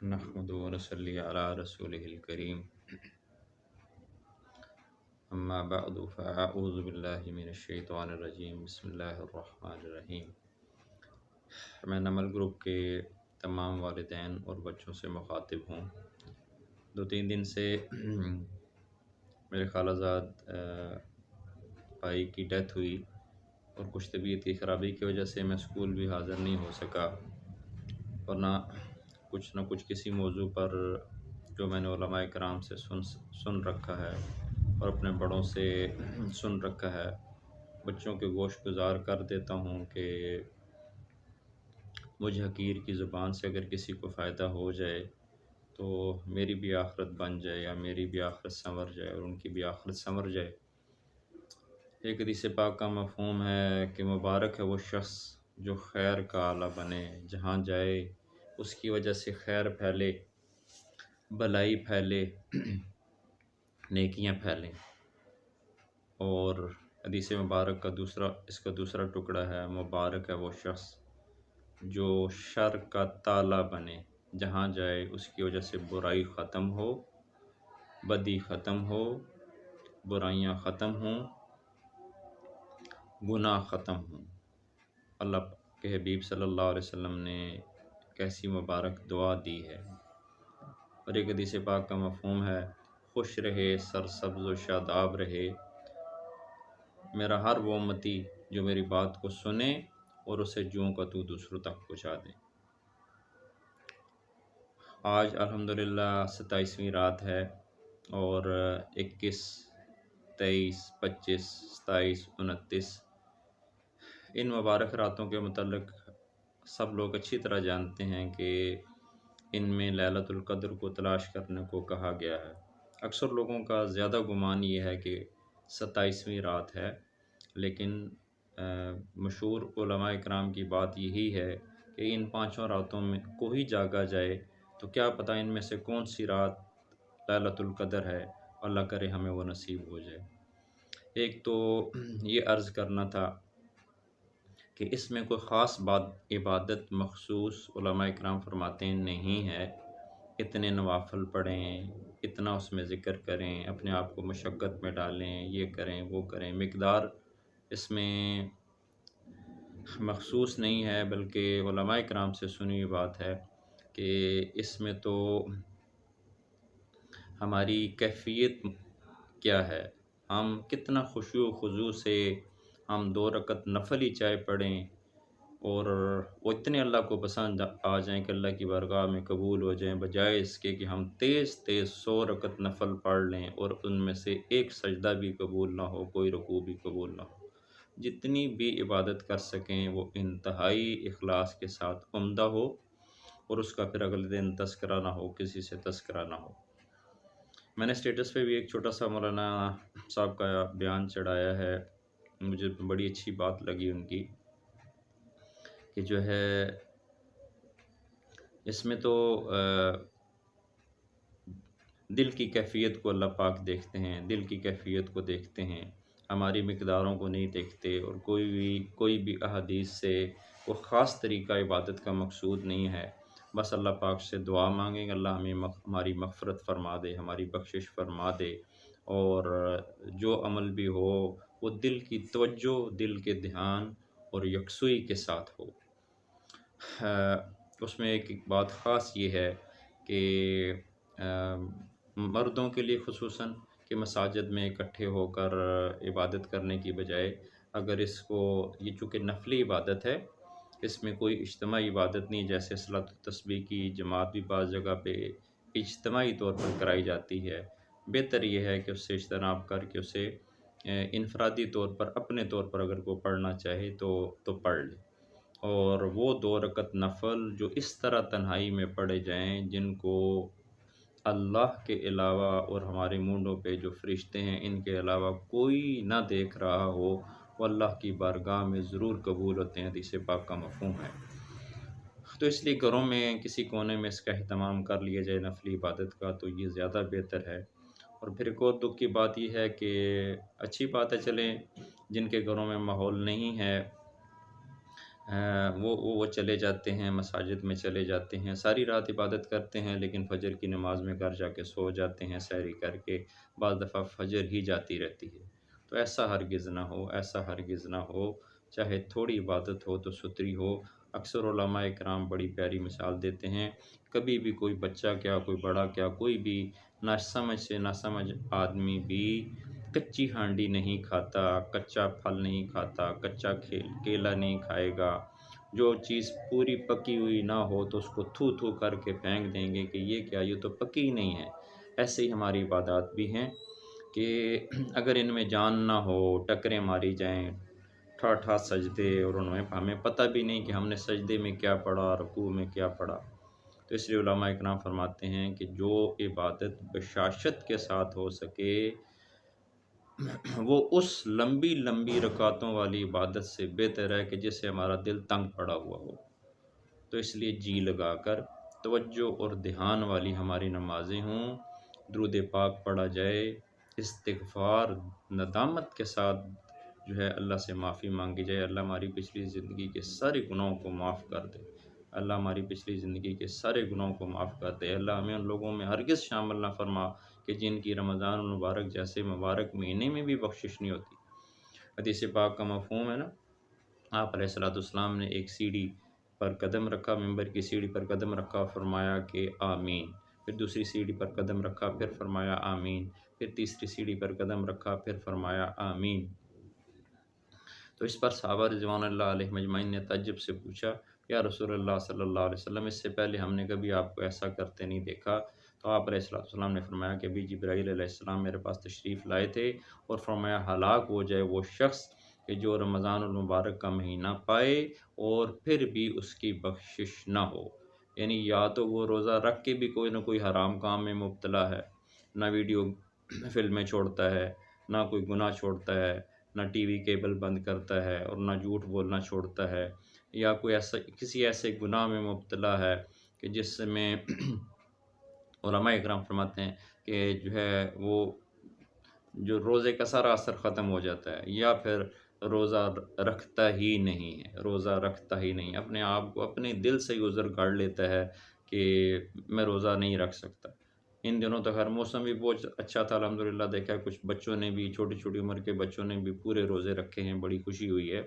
نحمد و نصلی علی رسولہ الکریم اما بعد فاعوذ باللہ من الشیطان الرجیم بسم اللہ الرحمن الرحیم۔ میں نمل گروپ کے تمام والدین اور بچوں سے مخاطب ہوں۔ 2-3 دن سے میرے خالہ زاد بھائی کی ڈیتھ ہوئی اور کچھ طبیعت کی خرابی کی وجہ سے میں اسکول بھی حاضر نہیں ہو سکا، ورنہ کچھ نہ کچھ کسی موضوع پر جو میں نے علماء کرام سے سن رکھا ہے اور اپنے بڑوں سے سن رکھا ہے، بچوں کے گوش گزار کر دیتا ہوں کہ مجھ حقیر کی زبان سے اگر کسی کو فائدہ ہو جائے تو میری بھی آخرت بن جائے یا میری بھی آخرت سنور جائے اور ان کی بھی آخرت سنور جائے۔ ایک حدیث پاک کا مفہوم ہے کہ مبارک ہے وہ شخص جو خیر کا آلہ بنے، جہاں جائے اس کی وجہ سے خیر پھیلے، بھلائی پھیلے، نیکیاں پھیلیں۔ اور حدیث مبارک کا اس کا دوسرا ٹکڑا ہے، مبارک ہے وہ شخص جو شر کا تالا بنے، جہاں جائے اس کی وجہ سے برائی ختم ہو، بدی ختم ہو، برائیاں ختم ہوں، گناہ ختم ہوں۔ اللہ کے حبیب صلی اللہ علیہ وسلم نے کیسی مبارک دعا دی ہے۔ اور ایک حدیث پاک کا مفہوم ہے، خوش رہے، سرسبز و شاداب رہے میرا ہر وہ امتی جو میری بات کو سنے اور اسے جوں کا تو دوسروں تک پہنچا دے۔ آج الحمدللہ 27ویں رات ہے اور 21، 23، 25، 27، 29 ان مبارک راتوں کے متعلق سب لوگ اچھی طرح جانتے ہیں کہ ان میں لیلۃ القدر کو تلاش کرنے کو کہا گیا ہے۔ اکثر لوگوں کا زیادہ گمان یہ ہے کہ 27ویں رات ہے، لیکن مشہور علماء کرام کی بات یہی ہے کہ ان 5 راتوں میں کوئی جاگا جائے تو کیا پتہ ان میں سے کون سی رات لیلۃ القدر ہے، اللہ کرے ہمیں وہ نصیب ہو جائے۔ ایک تو یہ عرض کرنا تھا کہ اس میں کوئی خاص عبادت مخصوص علماء کرام فرماتے ہیں نہیں ہے، اتنے نوافل پڑھیں، اتنا اس میں ذکر کریں، اپنے آپ کو مشقت میں ڈالیں، یہ کریں وہ کریں، مقدار اس میں مخصوص نہیں ہے، بلکہ علماء کرام سے سنی ہوئی بات ہے کہ اس میں تو ہماری کیفیت کیا ہے، ہم کتنا خشوع و خضوع سے ہم 2 رکعت نفل ہی چاہے پڑھیں اور وہ اتنے اللہ کو پسند آ جائیں کہ اللہ کی بارگاہ میں قبول ہو جائیں، بجائے اس کے کہ ہم تیز 100 رکعت نفل پڑھ لیں اور ان میں سے ایک سجدہ بھی قبول نہ ہو، کوئی رکوع بھی قبول نہ ہو۔ جتنی بھی عبادت کر سکیں وہ انتہائی اخلاص کے ساتھ عمدہ ہو اور اس کا پھر اگلے دن تذکرہ نہ ہو، کسی سے تذکرہ نہ ہو۔ میں نے اسٹیٹس پہ بھی ایک چھوٹا سا مولانا صاحب کا بیان چڑھایا ہے، مجھے بڑی اچھی بات لگی ان کی کہ جو ہے اس میں تو دل کی کیفیت کو اللہ پاک دیکھتے ہیں، دل کی کیفیت کو دیکھتے ہیں، ہماری مقداروں کو نہیں دیکھتے، اور کوئی بھی احادیث سے وہ خاص طریقہ عبادت کا مقصود نہیں ہے۔ بس اللہ پاک سے دعا مانگیں، اللہ ہماری مغفرت فرما دے، ہماری بخشش فرما دے، اور جو عمل بھی ہو وہ دل کی توجہ، دل کے دھیان اور یکسوئی کے ساتھ ہو۔ اس میں ایک بات خاص یہ ہے کہ مردوں کے لیے خصوصاً کہ مساجد میں اکٹھے ہو کر عبادت کرنے کی بجائے اگر اس کو، یہ چونکہ نفلی عبادت ہے، اس میں کوئی اجتماعی عبادت نہیں، جیسے صلاۃ التسبیح کی جماعت بھی بعض جگہ پہ اجتماعی طور پر کرائی جاتی ہے، بہتر یہ ہے کہ اس سے اجتناب کر کے اسے انفرادی طور پر اپنے طور پر اگر کوئی پڑھنا چاہے تو پڑھ لے۔ اور وہ 2 رکعت نفل جو اس طرح تنہائی میں پڑھے جائیں، جن کو اللہ کے علاوہ اور ہمارے مونڈوں پہ جو فرشتے ہیں ان کے علاوہ کوئی نہ دیکھ رہا ہو، وہ اللہ کی بارگاہ میں ضرور قبول ہوتے ہیں، حدیث پاک کا مفہوم ہے۔ تو اس لیے گھروں میں کسی کونے میں اس کا اہتمام کر لیا جائے نفلی عبادت کا، تو یہ زیادہ بہتر ہے۔ اور پھر ایک اور دکھ کی بات یہ ہے کہ اچھی بات ہے، چلیں جن کے گھروں میں ماحول نہیں ہے وہ چلے جاتے ہیں، مساجد میں چلے جاتے ہیں، ساری رات عبادت کرتے ہیں، لیکن فجر کی نماز میں گھر جا کے سو جاتے ہیں سحری کر کے، بعض دفعہ فجر ہی جاتی رہتی ہے۔ تو ایسا ہرگز نہ ہو، ایسا ہرگز نہ ہو، چاہے تھوڑی عبادت ہو تو ستری ہو۔ اکثر علماء کرام بڑی پیاری مثال دیتے ہیں، کبھی بھی کوئی بچہ کیا، کوئی بڑا کیا، کوئی بھی نہ سمجھ سے نہ سمجھ آدمی بھی کچی ہانڈی نہیں کھاتا، کچا پھل نہیں کھاتا، کچا کیلا نہیں کھائے گا۔ جو چیز پوری پکی ہوئی نہ ہو تو اس کو تھو تھو کر کے پھینک دیں گے کہ یہ کیا، یہ تو پکی ہی نہیں ہے۔ ایسے ہی ہماری عبادات بھی ہیں کہ اگر ان میں جان نہ ہو، ٹکریں ماری جائیں، ٹھا سجدے، اور ہمیں پتہ بھی نہیں کہ ہم نے سجدے میں کیا پڑھا، رکوع میں کیا پڑھا۔ تو اس لیے علماء اکرام فرماتے ہیں کہ جو عبادت بشاشت کے ساتھ ہو سکے وہ اس لمبی لمبی رکعتوں والی عبادت سے بہتر ہے کہ جس سے ہمارا دل تنگ پڑا ہوا ہو۔ تو اس لیے جی لگا کر توجہ اور دھیان والی ہماری نمازیں ہوں، درود پاک پڑھا جائے، استغفار ندامت کے ساتھ جو ہے اللہ سے معافی مانگی جائے، اللہ ہماری پچھلی زندگی کے سارے گناہوں کو معاف کر دے، اللہ ہماری پچھلی زندگی کے سارے گناہوں کو معاف کر دے، اللہ ہمیں ان لوگوں میں ہرگز شامل نہ فرما کہ جن کی رمضان المبارک جیسے مبارک مہینے میں بھی بخشش نہیں ہوتی۔ حدیث پاک کا مفہوم ہے نا، آپ علیہ السلام نے ایک سیڑھی پر قدم رکھا، ممبر کی سیڑھی پر قدم رکھا، فرمایا کہ آمین، پھر دوسری سیڑھی پر قدم رکھا، پھر فرمایا آمین، پھر تیسری سیڑھی پر قدم رکھا، پھر فرمایا آمین۔ تو اس پر صحابہ رضوان اللہ علیہ مجمعین نے تعجب سے پوچھا، یا رسول اللہ صلی اللہ علیہ وسلم، اس سے پہلے ہم نے کبھی آپ کو ایسا کرتے نہیں دیکھا۔ تو آپ علیہ السلام نے فرمایا کہ ابھی جبرائیل علیہ السلام میرے پاس تشریف لائے تھے اور فرمایا ہلاک ہو جائے وہ شخص کہ جو رمضان المبارک کا مہینہ پائے اور پھر بھی اس کی بخشش نہ ہو۔ یعنی یا تو وہ روزہ رکھ کے بھی کوئی نہ کوئی حرام کام میں مبتلا ہے، نہ ویڈیو فلمیں چھوڑتا ہے، نہ کوئی گناہ چھوڑتا ہے، نہ ٹی وی کیبل بند کرتا ہے، اور نہ جھوٹ بولنا چھوڑتا ہے، یا کوئی ایسا کسی ایسے گناہ میں مبتلا ہے کہ جس میں علماء اکرام فرماتے ہیں کہ جو ہے وہ جو روزے کا سارا اثر ختم ہو جاتا ہے، یا پھر روزہ رکھتا ہی نہیں ہے، روزہ رکھتا ہی نہیں، اپنے آپ کو اپنے دل سے ہی عذر کاٹ لیتا ہے کہ میں روزہ نہیں رکھ سکتا۔ ان دنوں تو ہر موسم بھی بہت اچھا تھا الحمدللہ، دیکھا کچھ بچوں نے بھی، چھوٹی چھوٹی عمر کے بچوں نے بھی پورے روزے رکھے ہیں، بڑی خوشی ہوئی ہے،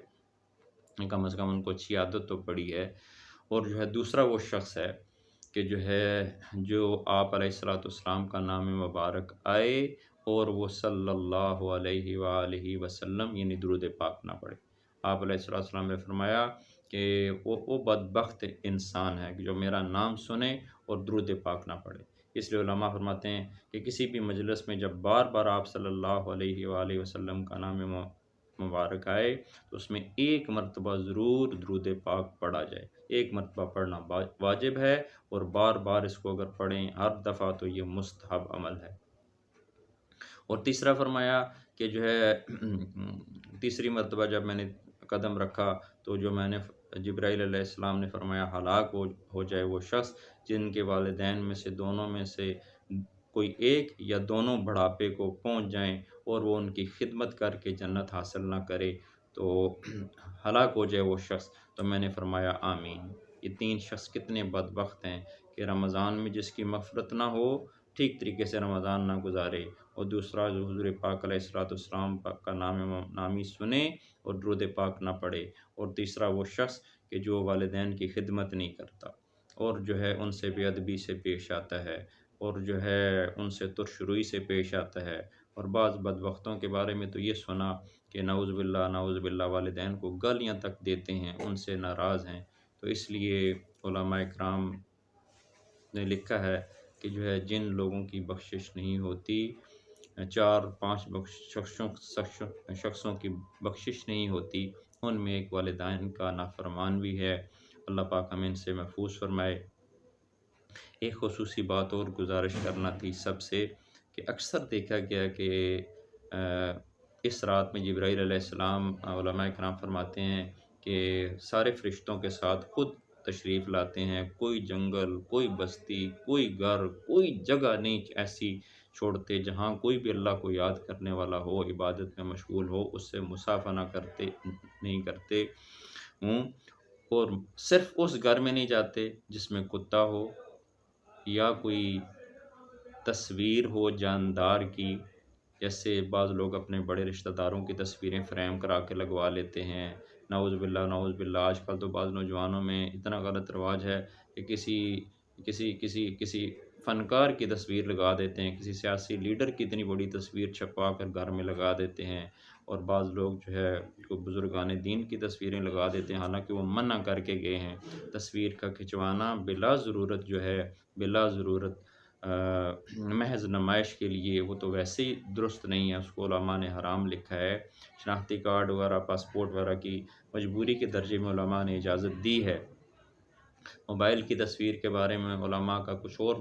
کم از کم ان کو اچھی عادت تو پڑی ہے۔ اور جو ہے دوسرا وہ شخص ہے کہ جو آپ علیہ السلام کا نام مبارک آئے اور وہ صلی اللہ علیہ وآلہ وسلم یعنی درود پاک نہ پڑھے۔ آپ علیہ السلام نے فرمایا کہ وہ بدبخت انسان ہے کہ جو میرا نام سنے اور درود پاک نہ پڑھے۔ اس لیے علماء فرماتے ہیں کہ کسی بھی مجلس میں جب بار بار آپ صلی اللہ علیہ وآلہ وسلم کا نام مبارک آئے تو اس میں ایک مرتبہ ضرور درود پاک پڑھا جائے، ایک مرتبہ پڑھنا واجب ہے، اور بار بار اس کو اگر پڑھیں ہر دفعہ تو یہ مستحب عمل ہے۔ اور تیسرا فرمایا کہ جو ہے تیسری مرتبہ جب میں نے قدم رکھا تو جو میں نے جبرائیل علیہ السلام نے فرمایا ہلاک ہو جائے وہ شخص جن کے والدین میں سے دونوں میں سے کوئی ایک یا دونوں بڑھاپے کو پہنچ جائیں اور وہ ان کی خدمت کر کے جنت حاصل نہ کرے، تو ہلاک ہو جائے وہ شخص۔ تو میں نے فرمایا آمین۔ یہ تین شخص کتنے بدبخت ہیں کہ رمضان میں جس کی مغفرت نہ ہو، ٹھیک طریقے سے رمضان نہ گزارے، اور دوسرا جو حضور پاک علیہ السلام کا نامی سنے اور درود پاک نہ پڑھے، اور تیسرا وہ شخص کہ جو والدین کی خدمت نہیں کرتا اور جو ہے ان سے بے ادبی سے پیش آتا ہے، اور جو ہے ان سے ترش روئی سے پیش آتا ہے، اور بعض بدبختوں کے بارے میں تو یہ سنا کہ نعوذ باللہ والدین کو گالیاں تک دیتے ہیں، ان سے ناراض ہیں۔ تو اس لیے علماء اکرام نے لکھا ہے کہ جو ہے جن لوگوں کی بخشش نہیں ہوتی، 4-5 شخصوں کی بخشش نہیں ہوتی، ان میں ایک والدین کا نافرمان بھی ہے۔ اللہ پاک ہمیں ان سے محفوظ فرمائے۔ ایک خصوصی بات اور گزارش کرنا تھی سب سے کہ اکثر دیکھا گیا کہ اس رات میں جبرائیل علیہ السلام، علماء کرام فرماتے ہیں کہ سارے فرشتوں کے ساتھ خود تشریف لاتے ہیں، کوئی جنگل، کوئی بستی، کوئی گھر، کوئی جگہ نہیں ایسی چھوڑتے جہاں کوئی بھی اللہ کو یاد کرنے والا ہو، عبادت میں مشغول ہو، اس سے نہیں کرتے ہوں، اور صرف اس گھر میں نہیں جاتے جس میں کتا ہو یا کوئی تصویر ہو جاندار کی، جیسے بعض لوگ اپنے بڑے رشتہ داروں کی تصویریں فریم کرا کے لگوا لیتے ہیں۔ نعوذ باللہ نعوذ باللہ، آج کل تو بعض نوجوانوں میں اتنا غلط رواج ہے کہ کسی فنکار کی تصویر لگا دیتے ہیں، کسی سیاسی لیڈر کی اتنی بڑی تصویر چھپوا کر گھر میں لگا دیتے ہیں، اور بعض لوگ جو ہے کو بزرگان دین کی تصویریں لگا دیتے ہیں، حالانکہ وہ منع کر کے گئے ہیں۔ تصویر کا کھنچوانا بلا ضرورت جو ہے، بلا ضرورت محض نمائش کے لیے، وہ تو ویسے ہی درست نہیں ہے، اس کو علماء نے حرام لکھا ہے۔ شناختی کارڈ وغیرہ، پاسپورٹ وغیرہ کی مجبوری کے درجے میں علماء نے اجازت دی ہے۔ موبائل کی تصویر کے بارے میں علماء کا کچھ اور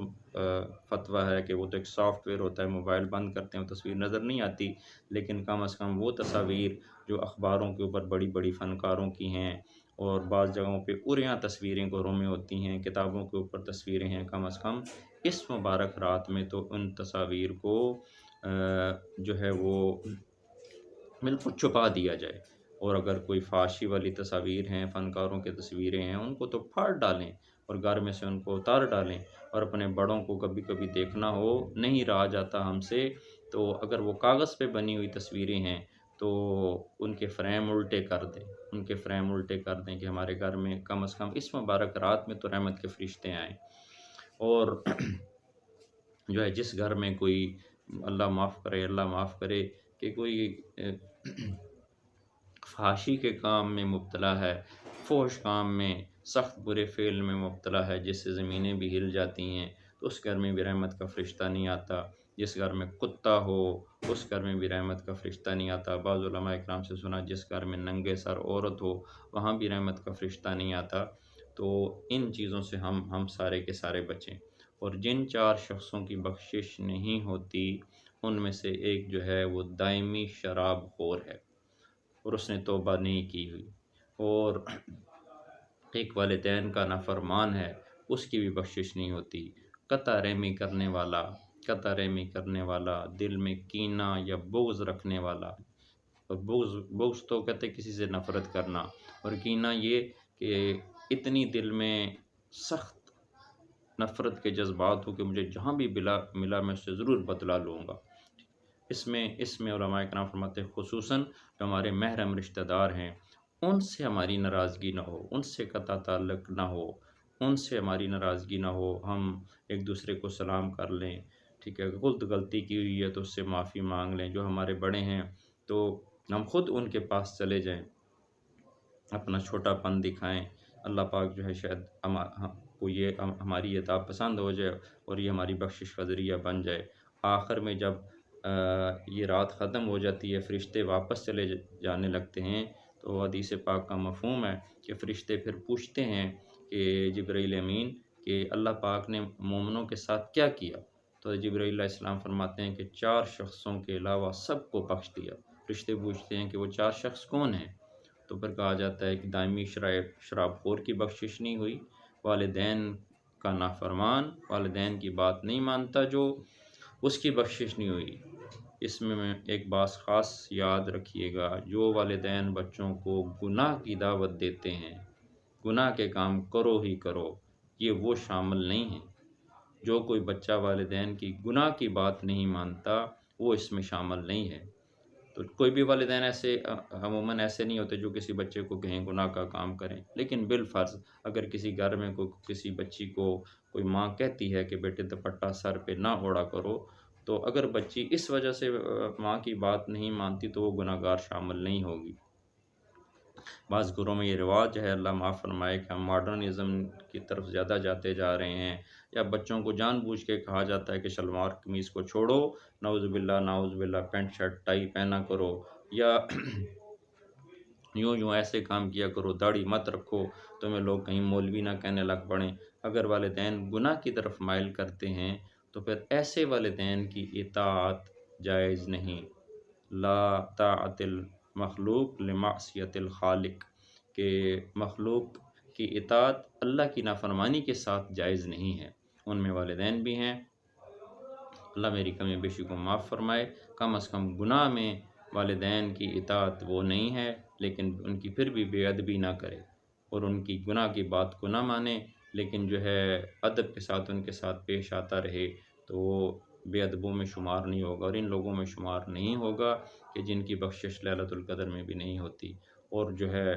فتویٰ ہے کہ وہ تو ایک سافٹ ویئر ہوتا ہے، موبائل بند کرتے ہیں وہ تصویر نظر نہیں آتی، لیکن کم از کم وہ تصاویر جو اخباروں کے اوپر بڑی بڑی فنکاروں کی ہیں، اور بعض جگہوں پہ عریاں تصویریں گھروں میں ہوتی ہیں، کتابوں کے اوپر تصویریں ہیں، کم از کم اس مبارک رات میں تو ان تصاویر کو جو ہے وہ بالکل چھپا دیا جائے، اور اگر کوئی فحاشی والی تصاویر ہیں، فنکاروں کی تصویریں ہیں، ان کو تو پھاڑ ڈالیں اور گھر میں سے ان کو اتار ڈالیں، اور اپنے بڑوں کو کبھی کبھی دیکھنا ہو، نہیں رہا جاتا ہم سے، تو اگر وہ کاغذ پہ بنی ہوئی تصویریں ہیں تو ان کے فریم الٹے کر دیں، ان کے فریم الٹے کر دیں کہ ہمارے گھر میں کم از کم اس مبارک رات میں تو رحمت کے فرشتے آئیں۔ اور جو ہے جس گھر میں کوئی، اللہ معاف کرے اللہ معاف کرے، کہ کوئی فحاشی کے کام میں مبتلا ہے، فحش کام میں، سخت برے فعل میں مبتلا ہے، جس سے زمینیں بھی ہل جاتی ہیں، تو اس گھر میں بھی رحمت کا فرشتہ نہیں آتا۔ جس گھر میں کتا ہو اس گھر میں بھی رحمت کا فرشتہ نہیں آتا۔ بعض علماء اکرام سے سنا جس گھر میں ننگے سر عورت ہو وہاں بھی رحمت کا فرشتہ نہیں آتا۔ تو ان چیزوں سے ہم سارے کے سارے بچیں، اور جن 4 شخصوں کی بخشش نہیں ہوتی ان میں سے ایک جو ہے وہ دائمی شراب خور ہے، اور اس نے توبہ نہیں کی ہوئی، اور ایک والدین کا نافرمان ہے، اس کی بھی بخشش نہیں ہوتی۔ قطع رحمی کرنے والا، قطع رحمی کرنے والا، دل میں کینہ یا بغض رکھنے والا، اور بغض تو کہتے کسی سے نفرت کرنا، اور کینہ یہ کہ اتنی دل میں سخت نفرت کے جذبات ہو کہ مجھے جہاں بھی ملا میں اس سے ضرور بدلہ لوں گا۔ اس میں علماء اکرام فرماتے ہیں خصوصاً جو ہمارے محرم رشتہ دار ہیں ان سے ہماری ناراضگی نہ ہو، ان سے قطع تعلق نہ ہو، ان سے ہماری ناراضگی نہ ہو، ہم ایک دوسرے کو سلام کر لیں، ٹھیک ہے، خود غلطی کی ہوئی ہے تو اس سے معافی مانگ لیں، جو ہمارے بڑے ہیں تو ہم خود ان کے پاس چلے جائیں، اپنا چھوٹا پن دکھائیں، اللہ پاک جو ہے شاید کو یہ ہماری عطا پسند ہو جائے اور یہ ہماری بخشش کا ذریعہ بن جائے۔ آخر میں جب یہ رات ختم ہو جاتی ہے، فرشتے واپس چلے جانے لگتے ہیں، تو حدیث پاک کا مفہوم ہے کہ فرشتے پھر پوچھتے ہیں کہ جبرائیل امین کہ اللہ پاک نے مومنوں کے ساتھ کیا کیا؟ تو جبرائیل علیہ السلام فرماتے ہیں کہ 4 شخصوں کے علاوہ سب کو بخش دیا۔ فرشتے پوچھتے ہیں کہ وہ 4 شخص کون ہیں؟ تو پھر کہا جاتا ہے کہ دائمی شراب خور کی بخشش نہیں ہوئی، والدین کا نافرمان، والدین کی بات نہیں مانتا جو، اس کی بخشش نہیں ہوئی۔ اس میں ایک بات خاص یاد رکھیے گا، جو والدین بچوں کو گناہ کی دعوت دیتے ہیں، گناہ کے کام کرو ہی کرو، یہ وہ شامل نہیں ہیں۔ جو کوئی بچہ والدین کی گناہ کی بات نہیں مانتا وہ اس میں شامل نہیں ہے۔ تو کوئی بھی والدین ایسے عموماً ایسے نہیں ہوتے جو کسی بچے کو کہیں گناہ کا کام کریں، لیکن بالفرض اگر کسی گھر میں کسی بچی کو کوئی ماں کہتی ہے کہ بیٹے دوپٹہ سر پہ نہ اوڑھا کرو، تو اگر بچی اس وجہ سے ماں کی بات نہیں مانتی تو وہ گناہ گار شامل نہیں ہوگی۔ بعض گھروں میں یہ رواج ہے، اللہ معاف فرمائے، کہ ہم ماڈرنزم کی طرف زیادہ جاتے جا رہے ہیں، یا بچوں کو جان بوجھ کے کہا جاتا ہے کہ شلوار قمیض کو چھوڑو، نعوذ باللہ پینٹ شرٹ ٹائی پہنا کرو، یا یوں ایسے کام کیا کرو، داڑھی مت رکھو، تمہیں لوگ کہیں مولوی نہ کہنے لگ پڑیں۔ اگر والدین گناہ کی طرف مائل کرتے ہیں تو پھر ایسے والدین کی اطاعت جائز نہیں۔ لا طاعت المخلوق لمعصیت الخالق، کہ مخلوق کی اطاعت اللہ کی نافرمانی کے ساتھ جائز نہیں ہے۔ ان میں والدین بھی ہیں، اللہ میری کمی بیشی کو معاف فرمائے، کم از کم گناہ میں والدین کی اطاعت وہ نہیں ہے، لیکن ان کی پھر بھی بے ادبی نہ کرے، اور ان کی گناہ کی بات کو نہ مانے، لیکن جو ہے ادب کے ساتھ ان کے ساتھ پیش آتا رہے، تو وہ بے ادبوں میں شمار نہیں ہوگا، اور ان لوگوں میں شمار نہیں ہوگا کہ جن کی بخشش لیلۃ القدر میں بھی نہیں ہوتی۔ اور جو ہے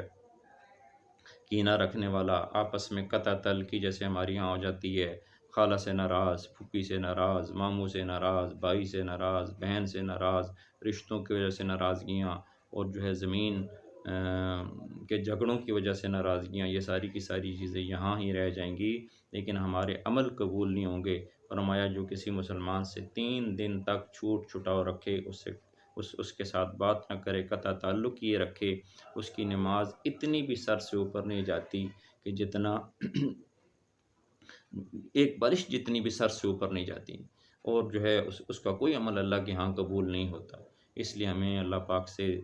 کینہ رکھنے والا، آپس میں قطع تعلقی جیسے ہمارے یہاں ہو جاتی ہے، خالہ سے ناراض، پھوپھی سے ناراض، ماموں سے ناراض، بھائی سے ناراض، بہن سے ناراض، رشتوں کی وجہ سے ناراضگیاں، اور جو ہے زمین کے جھگڑوں کی وجہ سے ناراضگیاں، یہ ساری کی ساری چیزیں یہاں ہی رہ جائیں گی، لیکن ہمارے عمل قبول نہیں ہوں گے۔ فرمایا جو کسی مسلمان سے 3 دن تک چھوٹ چھٹاؤ رکھے، اس کے ساتھ بات نہ کرے، قطع تعلق یہ رکھے، اس کی نماز اتنی بھی سر سے اوپر نہیں جاتی کہ جتنا ایک بارش جتنی بھی سر سے اوپر نہیں جاتی، اور جو ہے اس کا کوئی عمل اللہ کے ہاں قبول نہیں ہوتا۔ اس لیے ہمیں اللہ پاک سے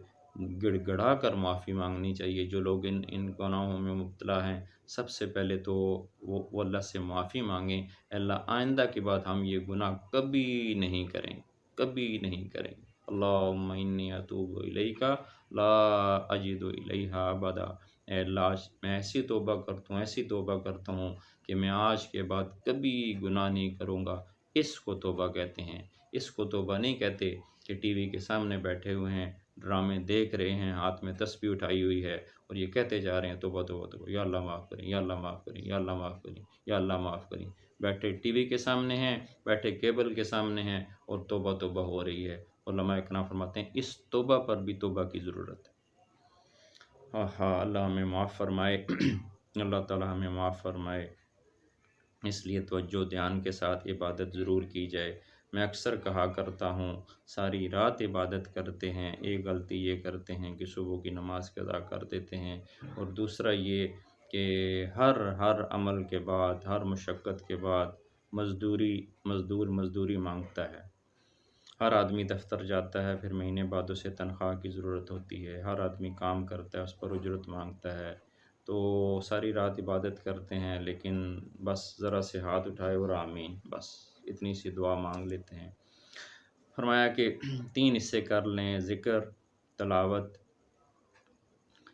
گڑ گڑا کر معافی مانگنی چاہیے۔ جو لوگ ان گناہوں میں مبتلا ہیں، سب سے پہلے تو وہ اللہ سے معافی مانگیں، اللہ آئندہ کے بعد ہم یہ گناہ کبھی نہیں کریں، کبھی نہیں کریں۔ اللہم انی اتوب الیک لا اجد الیہا ابدا۔ اے اللہ میں ایسی توبہ کرتا ہوں، ایسی توبہ کرتا ہوں کہ میں آج کے بعد کبھی گناہ نہیں کروں گا۔ اس کو توبہ کہتے ہیں۔ اس کو توبہ نہیں کہتے کہ ٹی وی کے سامنے بیٹھے ہوئے ہیں، ڈرامے دیکھ رہے ہیں، ہاتھ میں تسبیح اٹھائی ہوئی ہے، اور یہ کہتے جا رہے ہیں توبہ توبہ توبہ، یا اللہ معاف کریں، یا اللہ معاف کریں، یا اللہ معاف کریں، یا اللہ معاف کریں۔ بیٹھے ٹی وی کے سامنے ہیں، بیٹھے کیبل کے سامنے ہیں، اور توبہ توبہ ہو رہی ہے۔ علماء اکرام فرماتے ہیں اس توبہ پر بھی توبہ کی ضرورت ہے۔ اللہ ہمیں معاف فرمائے، اللہ تعالی ہمیں معاف فرمائے۔ اس لیے توجہ دھیان کے ساتھ عبادت ضرور کی جائے۔ میں اکثر کہا کرتا ہوں، ساری رات عبادت کرتے ہیں، ایک غلطی یہ کرتے ہیں کہ صبح کی نماز قضا کر دیتے ہیں، اور دوسرا یہ کہ ہر عمل کے بعد، ہر مشقت کے بعد مزدوری مانگتا ہے۔ ہر آدمی دفتر جاتا ہے، پھر مہینے بعد اسے تنخواہ کی ضرورت ہوتی ہے، ہر آدمی کام کرتا ہے، اس پر اجرت مانگتا ہے، تو ساری رات عبادت کرتے ہیں، لیکن بس ذرا سے ہاتھ اٹھائے اور آمین، بس اتنی سی دعا مانگ لیتے ہیں۔ فرمایا کہ 3 حصے کر لیں، ذکر، تلاوت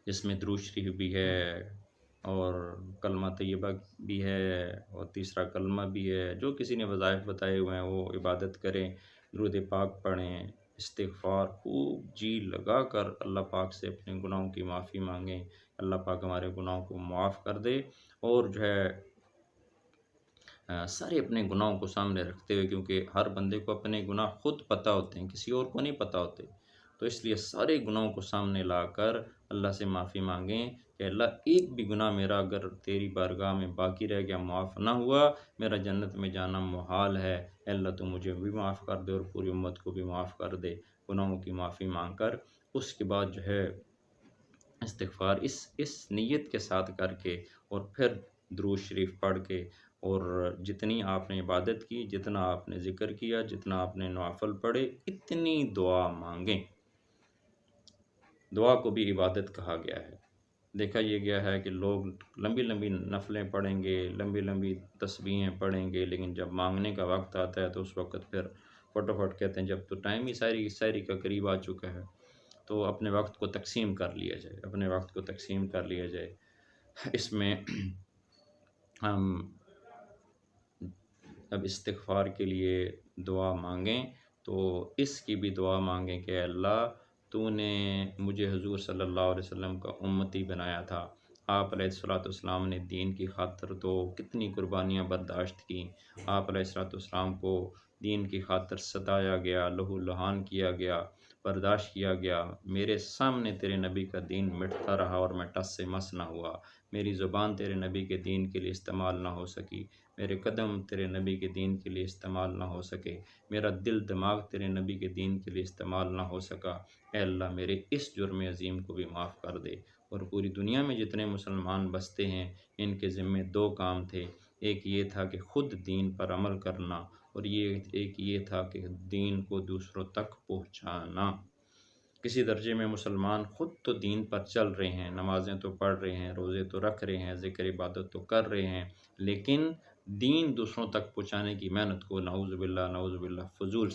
جس میں درود شریف بھی ہے، اور کلمہ طیبہ بھی ہے، اور تیسرا کلمہ بھی ہے۔ جو کسی نے وظائف بتائے ہوئے ہیں وہ عبادت کریں، درود پاک پڑھیں، استغفار خوب جی لگا کر اللہ پاک سے اپنے گناہوں کی معافی مانگیں، اللہ پاک ہمارے گناہوں کو معاف کر دے، اور جو ہے سارے اپنے گناہوں کو سامنے رکھتے ہوئے، کیونکہ ہر بندے کو اپنے گناہ خود پتہ ہوتے ہیں، کسی اور کو نہیں پتہ ہوتے، تو اس لیے سارے گناہوں کو سامنے لا کر اللہ سے معافی مانگیں کہ اللہ ایک بھی گناہ میرا اگر تیری بارگاہ میں باقی رہ گیا، معاف نہ ہوا، میرا جنت میں جانا محال ہے، اے اللہ تو مجھے بھی معاف کر دے اور پوری امت کو بھی معاف کر دے۔ گناہوں کی معافی مانگ کر اس کے بعد جو ہے استغفار اس نیت کے ساتھ کر کے، اور پھر درود شریف پڑھ کے، اور جتنی آپ نے عبادت کی، جتنا آپ نے ذکر کیا، جتنا آپ نے نوافل پڑھے، اتنی دعا مانگیں۔ دعا کو بھی عبادت کہا گیا ہے۔ دیکھا یہ گیا ہے کہ لوگ لمبی لمبی نفلیں پڑھیں گے، لمبی لمبی تسبیحیں پڑھیں گے، لیکن جب مانگنے کا وقت آتا ہے تو اس وقت پھر فٹافٹ کہتے ہیں جب تو ٹائم ہی ساری کا قریب آ چکا ہے، تو اپنے وقت کو تقسیم کر لیا جائے، اپنے وقت کو تقسیم کر لیا جائے۔ اس میں ہم اب استغفار کے لیے دعا مانگیں تو اس کی بھی دعا مانگیں کہ اللہ تو نے مجھے حضور صلی اللہ علیہ وسلم کا امتی بنایا تھا، آپ علیہ الصلوۃ والسلام نے دین کی خاطر تو کتنی قربانیاں برداشت کیں، آپ علیہ الصلوۃ والسلام کو دین کی خاطر ستایا گیا، لہو لہان کیا گیا، برداشت کیا گیا، میرے سامنے تیرے نبی کا دین مٹتا رہا اور میں ٹس سے مس نہ ہوا، میری زبان تیرے نبی کے دین کے لیے استعمال نہ ہو سکی، میرے قدم تیرے نبی کے دین کے لیے استعمال نہ ہو سکے، میرا دل دماغ تیرے نبی کے دین کے لیے استعمال نہ ہو سکا، اے اللہ میرے اس جرم عظیم کو بھی معاف کر دے۔ اور پوری دنیا میں جتنے مسلمان بستے ہیں ان کے ذمے 2 کام تھے، ایک یہ تھا کہ خود دین پر عمل کرنا، اور ایک یہ تھا کہ دین کو دوسروں تک پہنچانا۔ کسی درجے میں مسلمان خود تو دین پر چل رہے ہیں، نمازیں تو پڑھ رہے ہیں، روزے تو رکھ رہے ہیں، ذکر عبادت تو کر رہے ہیں، لیکن دین دوسروں تک پہنچانے کی محنت کو نعوذ باللہ فضول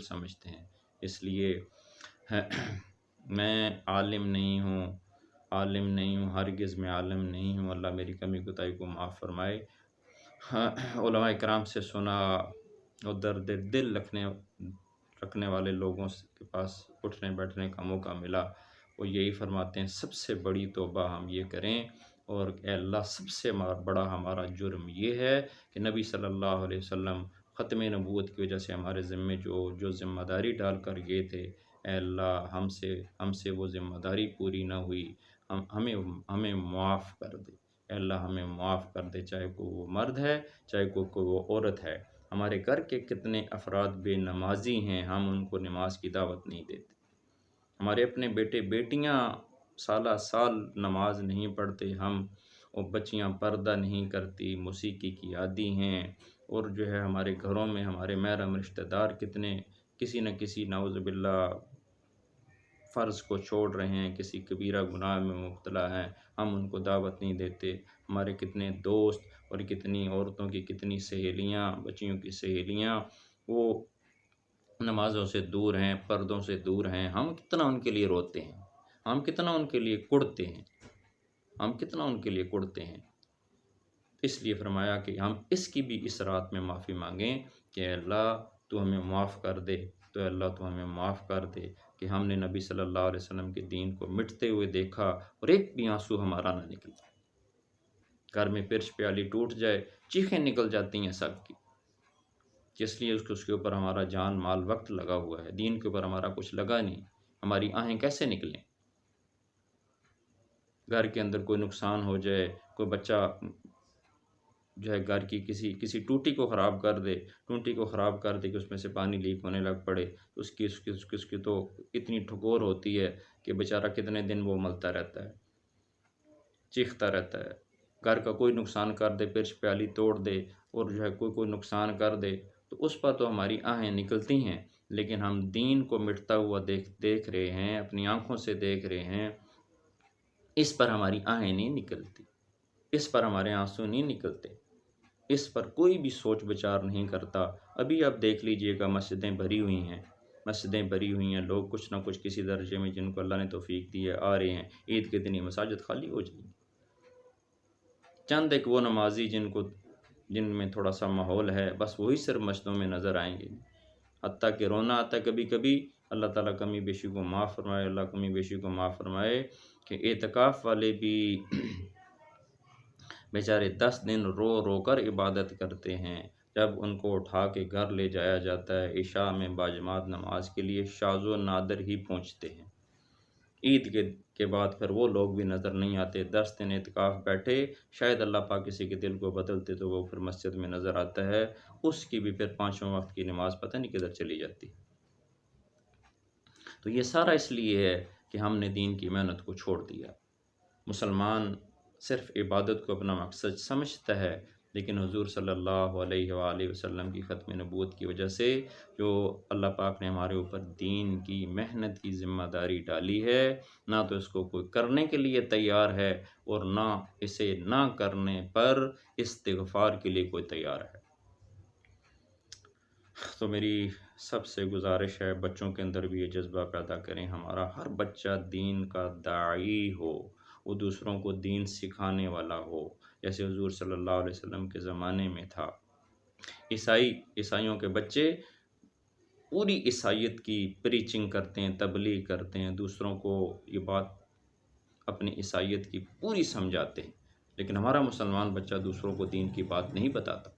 سمجھتے ہیں۔ اس لیے میں عالم نہیں ہوں، عالم نہیں ہوں، ہرگز میں عالم نہیں ہوں، اللہ میری کمی کوتاہی کو معاف فرمائے۔ ہاں، علماء کرام سے سنا اور درد دل رکھنے والے لوگوں کے پاس اٹھنے بیٹھنے کا موقع ملا، وہ یہی فرماتے ہیں سب سے بڑی توبہ ہم یہ کریں، اور اے اللہ سب سے بڑا ہمارا جرم یہ ہے کہ نبی صلی اللہ علیہ وسلم ختم نبوت کی وجہ سے ہمارے ذمے جو ذمہ داری ڈال کر گئے تھے، اے اللہ ہم سے وہ ذمہ داری پوری نہ ہوئی، ہمیں معاف کر دے، اے اللہ ہمیں معاف کر دے، چاہے کوئی وہ مرد ہے چاہے کوئی وہ عورت ہے۔ ہمارے گھر کے کتنے افراد بے نمازی ہیں، ہم ان کو نماز کی دعوت نہیں دیتے۔ ہمارے اپنے بیٹے بیٹیاں سالہ سال نماز نہیں پڑھتے، اور بچیاں پردہ نہیں کرتی، موسیقی کی عادی ہیں، اور جو ہے ہمارے گھروں میں ہمارے محرم رشتہ دار کتنے کسی نہ کسی نعوذ باللہ فرض کو چھوڑ رہے ہیں، کسی کبیرہ گناہ میں مبتلا ہیں، ہم ان کو دعوت نہیں دیتے۔ ہمارے کتنے دوست اور کتنی عورتوں کی کتنی سہیلیاں، بچیوں کی سہیلیاں، وہ نمازوں سے دور ہیں، پردوں سے دور ہیں، ہم کتنا ان کے لیے روتے ہیں، ہم کتنا ان کے لیے کڑتے ہیں، ہم کتنا ان کے لیے کڑتے ہیں۔ اس لیے فرمایا کہ ہم اس کی بھی اس رات میں معافی مانگیں کہ اے اللہ تو ہمیں معاف کر دے، تو اے اللہ تو ہمیں معاف کر دے کہ ہم نے نبی صلی اللہ علیہ وسلم کے دین کو مٹتے ہوئے دیکھا اور ایک بھی آنسو ہمارا نہ نکلا۔ گھر میں پرش پیالی ٹوٹ جائے، چیخیں نکل جاتی ہیں سب کی، اس لیے اس کے اوپر ہمارا جان مال وقت لگا ہوا ہے، دین کے اوپر ہمارا کچھ لگا نہیں، ہماری آہیں کیسے نکلیں؟ گھر کے اندر کوئی نقصان ہو جائے، کوئی بچہ جو ہے گھر کی کسی ٹوٹی کو خراب کر دے، کہ اس میں سے پانی لیک ہونے لگ پڑے، اس کی تو اتنی ٹھکور ہوتی ہے کہ بیچارہ کتنے دن وہ ملتا رہتا ہے، چیختا رہتا ہے۔ گھر کا کوئی نقصان کر دے، پرش پیالی توڑ دے، اور جو ہے کوئی نقصان کر دے، تو اس پر تو ہماری آہیں نکلتی ہیں، لیکن ہم دین کو مٹتا ہوا دیکھ رہے ہیں، اپنی آنکھوں سے دیکھ رہے ہیں، اس پر ہماری آہیں نہیں نکلتی، اس پر ہمارے آنسو نہیں نکلتے، اس پر کوئی بھی سوچ بچار نہیں کرتا۔ ابھی آپ دیکھ لیجئے گا مسجدیں بھری ہوئی ہیں، لوگ کچھ نہ کچھ کسی درجے میں جن کو اللہ نے توفیق دی ہے آ رہے ہیں، عید کے دن ہی مساجد خالی ہو جائیں گی۔ چند ایک وہ نمازی جن میں تھوڑا سا ماحول ہے، بس وہی صرف مسجدوں میں نظر آئیں گے، حتیٰ کہ رونا آتا ہے کبھی کبھی۔ اللہ تعالیٰ کمی بیشی کو معاف فرمائے، اللہ کمی بیشی کو معاف فرمائے کہ اعتکاف والے بھی بیچارے 10 دن رو رو کر عبادت کرتے ہیں، جب ان کو اٹھا کے گھر لے جایا جاتا ہے عشاء میں باجماعت نماز کے لیے، شاذ و نادر ہی پہنچتے ہیں۔ عید کے بعد پھر وہ لوگ بھی نظر نہیں آتے، 10 دن اعتکاف بیٹھے، شاید اللہ پاک کسی کے دل کو بدلتے تو وہ پھر مسجد میں نظر آتا ہے، اس کی بھی پھر 5 وقت کی نماز پتہ نہیں کدھر چلی جاتی۔ تو یہ سارا اس لیے ہے کہ ہم نے دین کی محنت کو چھوڑ دیا۔ مسلمان صرف عبادت کو اپنا مقصد سمجھتا ہے، لیکن حضور صلی اللہ علیہ وآلہ وسلم کی ختم نبوت کی وجہ سے جو اللہ پاک نے ہمارے اوپر دین کی محنت کی ذمہ داری ڈالی ہے، نہ تو اس کو کوئی کرنے کے لیے تیار ہے، اور نہ اسے نہ کرنے پر استغفار کے لیے کوئی تیار ہے۔ تو میری سب سے گزارش ہے بچوں کے اندر بھی یہ جذبہ پیدا کریں، ہمارا ہر بچہ دین کا داعی ہو، وہ دوسروں کو دین سکھانے والا ہو، جیسے حضور صلی اللہ علیہ وسلم کے زمانے میں تھا۔ عیسائیوں کے بچے پوری عیسائیت کی پریچنگ کرتے ہیں، تبلیغ کرتے ہیں، دوسروں کو یہ بات اپنی عیسائیت کی پوری سمجھاتے ہیں، لیکن ہمارا مسلمان بچہ دوسروں کو دین کی بات نہیں بتاتا۔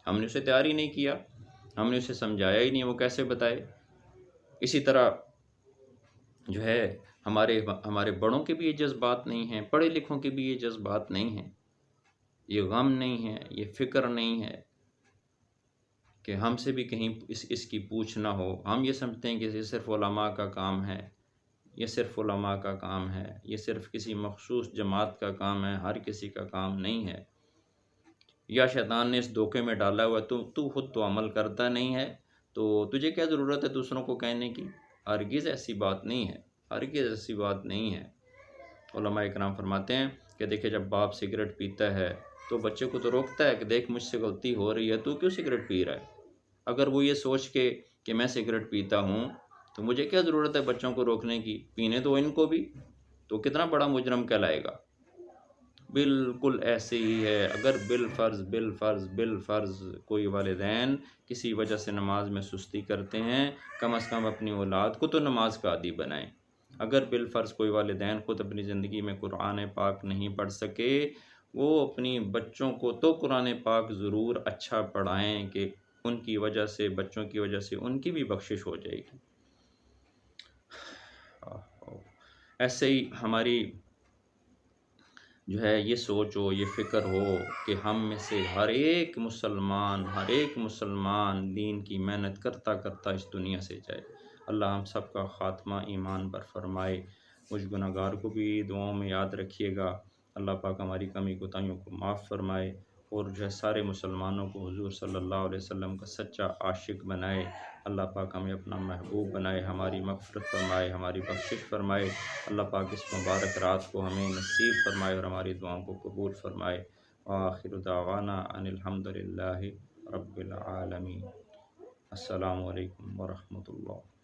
ہم نے اسے تیار ہی نہیں کیا، ہم نے اسے سمجھایا ہی نہیں، وہ کیسے بتائے۔ اسی طرح جو ہے ہمارے بڑوں کے بھی یہ جذبات نہیں ہیں، پڑھے لکھوں کے بھی یہ جذبات نہیں ہیں، یہ غم نہیں ہے، یہ فکر نہیں ہے کہ ہم سے بھی کہیں اس کی پوچھ نہ ہو۔ ہم یہ سمجھتے ہیں کہ یہ صرف علماء کا کام ہے، یہ صرف علماء کا کام ہے، یہ صرف کسی مخصوص جماعت کا کام ہے، ہر کسی کا کام نہیں ہے۔ یا شیطان نے اس دھوکے میں ڈالا ہوا ہے تو خود تو عمل کرتا نہیں ہے، تو تجھے کیا ضرورت ہے دوسروں کو کہنے کی؟ ہرگز ایسی بات نہیں ہے، ہرگز ایسی بات نہیں ہے۔ علماء اکرام فرماتے ہیں کہ دیکھیں جب باپ سگریٹ پیتا ہے تو بچے کو تو روکتا ہے کہ دیکھ مجھ سے غلطی ہو رہی ہے، تو کیوں سگریٹ پی رہا ہے؟ اگر وہ یہ سوچ کے کہ میں سگریٹ پیتا ہوں تو مجھے کیا ضرورت ہے بچوں کو روکنے کی، پینے دو ان کو بھی، تو کتنا بڑا مجرم کہلائے گا۔ بالکل ایسے ہی ہے، اگر بالفرض کوئی والدین کسی وجہ سے نماز میں سستی کرتے ہیں، کم از کم اپنی اولاد کو تو نماز کا عادی بنائیں۔ اگر بالفرض کوئی والدین خود اپنی زندگی میں قرآن پاک نہیں پڑھ سکے، وہ اپنی بچوں کو تو قرآن پاک ضرور اچھا پڑھائیں کہ ان کی وجہ سے، بچوں کی وجہ سے ان کی بھی بخشش ہو جائے گی۔ ایسے ہی ہماری جو ہے یہ سوچ ہو، یہ فکر ہو کہ ہم میں سے ہر ایک مسلمان دین کی محنت کرتا کرتا اس دنیا سے جائے۔ اللہ ہم سب کا خاتمہ ایمان پر فرمائے۔ مجھ گناہگار کو بھی دعاؤں میں یاد رکھیے گا۔ اللہ پاک ہماری کمی کوتاہیوں کو معاف فرمائے، اور جو ہے سارے مسلمانوں کو حضور صلی اللہ علیہ وسلم کا سچا عاشق بنائے۔ اللہ پاک ہمیں اپنا محبوب بنائے، ہماری مغفرت فرمائے، ہماری بخشش فرمائے۔ اللہ پاک اس مبارک رات کو ہمیں نصیب فرمائے اور ہماری دعاؤں کو قبول فرمائے۔ وآخر دعوانا ان الحمد للہ رب العالمین۔ السلام علیکم ورحمۃ اللہ۔